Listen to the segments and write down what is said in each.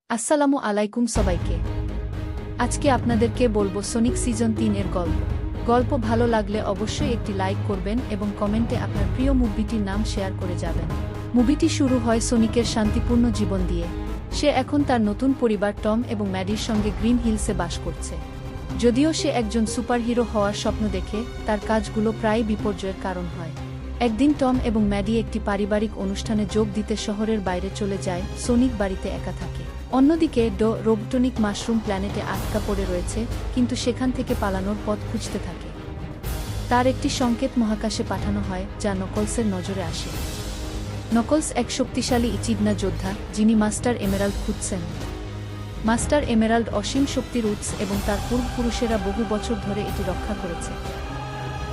আসসালামু আলাইকুম সবাইকে। আজকে আপনাদেরকে বলবো সোনিক সিজন ৩ এর গল্প ভালো লাগলে অবশ্যই একটি লাইক করবেন এবং কমেন্টে আপনার প্রিয় মুভিটির নাম শেয়ার করে যাবেন। মুভিটি শুরু হয় সোনিকের শান্তিপূর্ণ জীবন দিয়ে। সে এখন তার নতুন পরিবার টম এবং ম্যাডির সঙ্গে গ্রিন হিলসে বাস করছে। যদিও সে একজন সুপারহিরো হওয়ার স্বপ্ন দেখে, তার কাজগুলো প্রায় বিপর্যয়ের কারণ হয়। একদিন টম এবং ম্যাডি একটি পারিবারিক অনুষ্ঠানে যোগ দিতে শহরের বাইরে চলে যায়। সোনিক বাড়িতে একা থাকে। অন্যদিকে রোবটনিক মাশরুম প্ল্যানেটে আটকা পড়ে রয়েছে, কিন্তু সেখান থেকে পালানোর পথ খুঁজতে থাকে। তার একটি সংকেত মহাকাশে পাঠানো হয়, যা নকলসের নজরে আসে। নকলস এক শক্তিশালী ইচিডনা যোদ্ধা, যিনি মাস্টার এমেরাল্ড খুঁজছেন। মাস্টার এমেরাল্ড অসীম শক্তির উৎস এবং তার পূর্বপুরুষেরা বহু বছর ধরে এটি রক্ষা করেছে।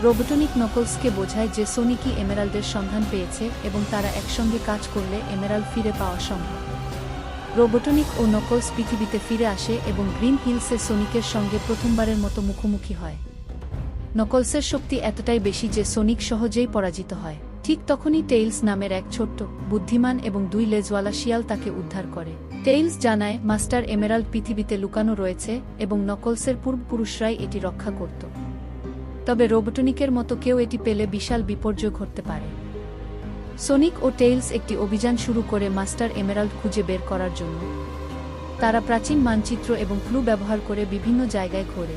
রোবটনিক নকলসকে বোঝায় যে সোনিকই এমেরাল্ডের সন্ধান পেয়েছে এবং তারা একসঙ্গে কাজ করলে এমেরাল্ড ফিরে পাওয়া সম্ভব। রোবটনিক ও নকলস পৃথিবীতে ফিরে আসে এবং গ্রিন হিলসে সোনিকের সঙ্গে প্রথমবারের মতো মুখোমুখি হয়। নকলসের শক্তি এতটাই বেশি যে সোনিক সহজেই পরাজিত হয়। ঠিক তখনই টেইলস নামের এক ছোট্ট, বুদ্ধিমান এবং দুই লেজওয়ালা শিয়াল তাকে উদ্ধার করে। টেইলস জানায় মাস্টার এমেরাল্ড পৃথিবীতে লুকানো রয়েছে এবং নকলসের পূর্বপুরুষরাই এটি রক্ষা করত। তবে রোবটনিকের মতো কেউ এটি পেলে বিশাল বিপর্যয় ঘটতে পারে। সোনিক ও টেইলস একটি অভিযান শুরু করে মাস্টার এমেরাল্ড খুঁজে বের করার জন্য। তারা প্রাচীন মানচিত্র এবং ক্লু ব্যবহার করে বিভিন্ন জায়গায় ঘোরে।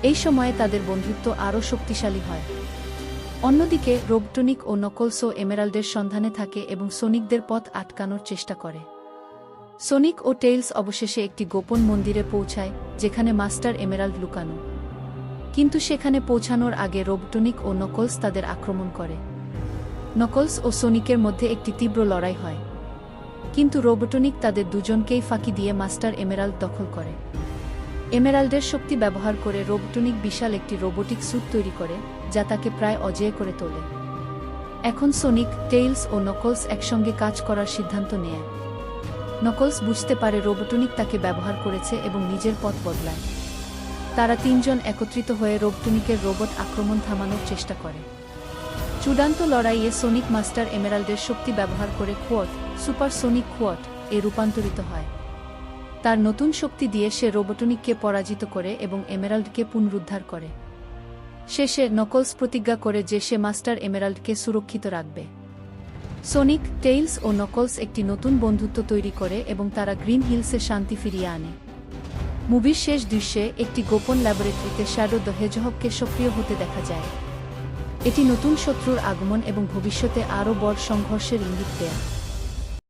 এই সময়ে তাদের বন্ধুত্ব আরও শক্তিশালী হয়। অন্যদিকে রোবটনিক ও নকলসও এমেরাল্ডের সন্ধানে থাকে এবং সোনিকদের পথ আটকানোর চেষ্টা করে। সোনিক ও টেইলস অবশেষে একটি গোপন মন্দিরে পৌঁছায়, যেখানে মাস্টার এমেরাল্ড লুকানো। কিন্তু সেখানে পৌঁছানোর আগে রোবটনিক ও নকলস তাদের আক্রমণ করে। নকলস ও সোনিকের মধ্যে একটি তীব্র লড়াই হয়, কিন্তু রোবটনিক তাদের দুজনকেই ফাঁকি দিয়ে মাস্টার এমেরাল্ড দখল করে। এমেরাল্ডের শক্তি ব্যবহার করে রোবটনিক বিশাল একটি রোবোটিক স্যুট তৈরি করে, যা তাকে প্রায় অজেয় করে তোলে। এখন সোনিক, টেইলস ও নকলস একসঙ্গে কাজ করার সিদ্ধান্ত নেয়। নকলস বুঝতে পারে রোবটনিক তাকে ব্যবহার করেছে এবং নিজের পথ বদলায়। তারা তিনজন একত্রিত হয়ে রোবটনিকের রোবট আক্রমণ থামানোর চেষ্টা করে। চূড়ান্ত লড়াইয়ে সোনিক মাস্টার এমেরাল্ডের শক্তি ব্যবহার করে সুপার সোনিক এ রূপান্তরিত হয়। তার নতুন শক্তি দিয়ে সে রোবটনিককে পরাজিত করে এবং এমেরাল্ডকে পুনরুদ্ধার করে। শেষে নকলস প্রতিজ্ঞা করে যে সে মাস্টার এমেরাল্ডকে সুরক্ষিত রাখবে। সোনিক, টেইলস ও নকলস একটি নতুন বন্ধুত্ব তৈরি করে এবং তারা গ্রিন হিলসে শান্তি ফিরিয়ে আনে। মুভির শেষ দৃশ্যে একটি গোপন ল্যাবরেটরিতে শ্যাডো দ্য হেজহগকে সক্রিয় হতে দেখা যায়। এটি নতুন শত্রুর আগমন এবং ভবিষ্যতে আরও বড় সংঘর্ষের ইঙ্গিত দেয়।